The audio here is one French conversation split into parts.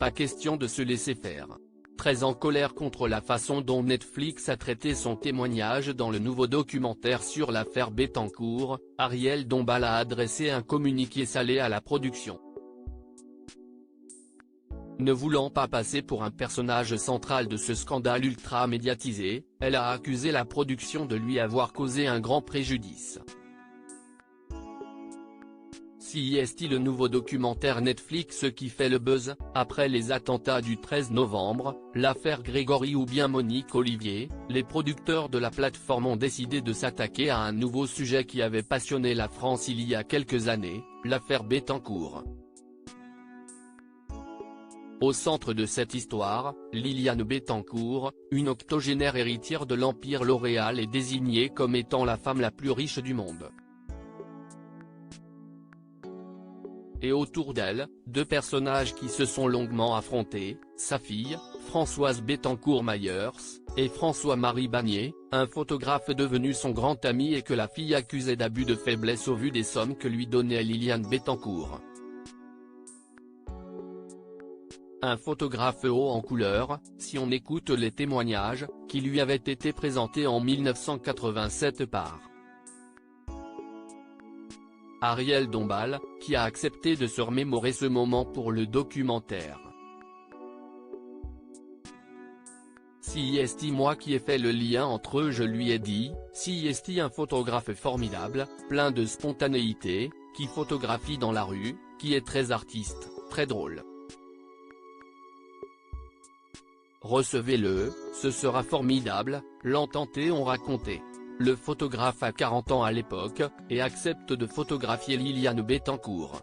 Pas question de se laisser faire. Très en colère contre la façon dont Netflix a traité son témoignage dans le nouveau documentaire sur l'affaire Bettencourt, Ariel Dombal a adressé un communiqué salé à la production. Ne voulant pas passer pour un personnage central de ce scandale ultra médiatisé, elle a accusé la production de lui avoir causé un grand préjudice. CIST, le nouveau documentaire Netflix qui fait le buzz, après les attentats du 13 novembre, l'affaire Grégory ou bien Monique Olivier, les producteurs de la plateforme ont décidé de s'attaquer à un nouveau sujet qui avait passionné la France il y a quelques années, l'affaire Bettencourt. Au centre de cette histoire, Liliane Bettencourt, une octogénaire héritière de l'Empire L'Oréal, est désignée comme étant la femme la plus riche du monde. Et autour d'elle, deux personnages qui se sont longuement affrontés, sa fille, Françoise Bettencourt-Meyers, et François-Marie Bagné, un photographe devenu son grand ami et que la fille accusait d'abus de faiblesse au vu des sommes que lui donnait Liliane Bettencourt. Un photographe haut en couleur, si on écoute les témoignages, qui lui avaient été présentés en 1987 par Ariel Dombal, qui a accepté de se remémorer ce moment pour le documentaire. CIST, moi qui ai fait le lien entre eux, je lui ai dit, CIST, un photographe formidable, plein de spontanéité, qui photographie dans la rue, qui est très artiste, très drôle. Recevez-le, ce sera formidable, l'entendez on racontait. Le photographe a 40 ans à l'époque, et accepte de photographier Liliane Bettencourt.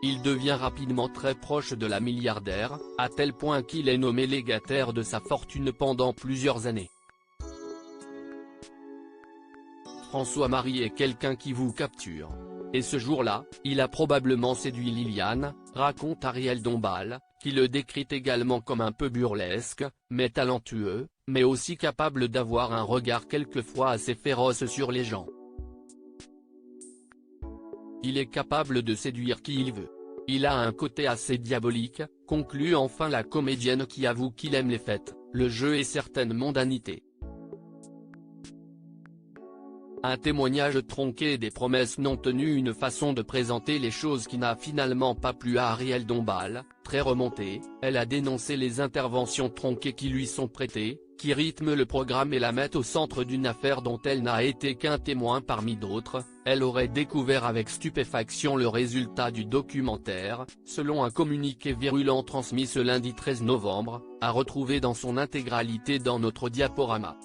Il devient rapidement très proche de la milliardaire, à tel point qu'il est nommé légataire de sa fortune pendant plusieurs années. François-Marie est quelqu'un qui vous capture. Et ce jour-là, il a probablement séduit Liliane, raconte Ariel Dombal, qui le décrit également comme un peu burlesque, mais talentueux, mais aussi capable d'avoir un regard quelquefois assez féroce sur les gens. Il est capable de séduire qui il veut. Il a un côté assez diabolique, conclut enfin la comédienne qui avoue qu'il aime les fêtes, le jeu et certaines mondanités. Un témoignage tronqué et des promesses non tenues, une façon de présenter les choses qui n'a finalement pas plu à Ariel Dombal, très remontée, elle a dénoncé les interventions tronquées qui lui sont prêtées, qui rythment le programme et la mettent au centre d'une affaire dont elle n'a été qu'un témoin parmi d'autres. Elle aurait découvert avec stupéfaction le résultat du documentaire, selon un communiqué virulent transmis ce lundi 13 novembre, à retrouver dans son intégralité dans notre diaporama.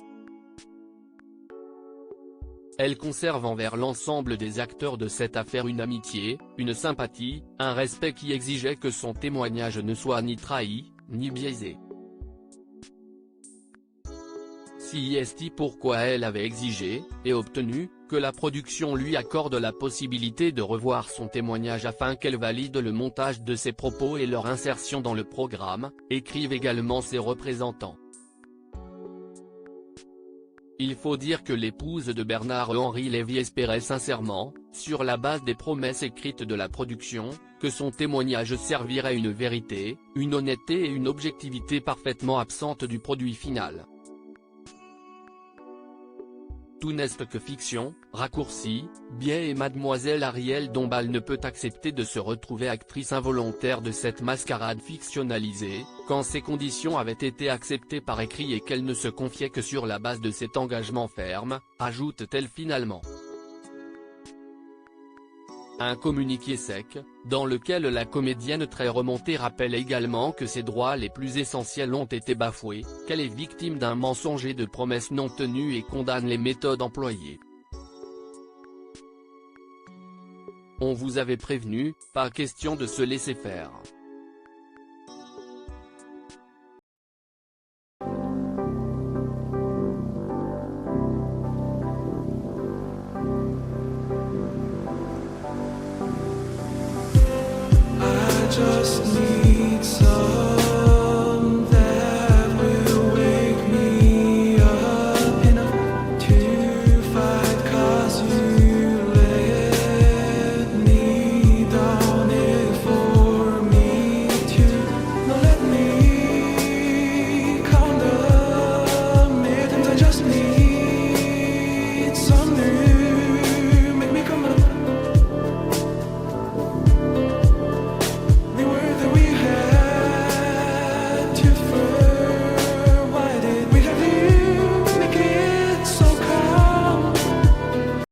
Elle conserve envers l'ensemble des acteurs de cette affaire une amitié, une sympathie, un respect qui exigeait que son témoignage ne soit ni trahi, ni biaisé. CIST, pourquoi elle avait exigé, et obtenu, que la production lui accorde la possibilité de revoir son témoignage afin qu'elle valide le montage de ses propos et leur insertion dans le programme, écrivent également ses représentants. Il faut dire que l'épouse de Bernard-Henri Lévy espérait sincèrement, sur la base des promesses écrites de la production, que son témoignage servirait une vérité, une honnêteté et une objectivité parfaitement absentes du produit final. Tout n'est que fiction, raccourci, biais et mademoiselle Ariel Dombal ne peut accepter de se retrouver actrice involontaire de cette mascarade fictionnalisée, quand ces conditions avaient été acceptées par écrit et qu'elle ne se confiait que sur la base de cet engagement ferme, ajoute-t-elle finalement. Un communiqué sec, dans lequel la comédienne très remontée rappelle également que ses droits les plus essentiels ont été bafoués, qu'elle est victime d'un mensonge et de promesses non tenues et condamne les méthodes employées. On vous avait prévenu, pas question de se laisser faire.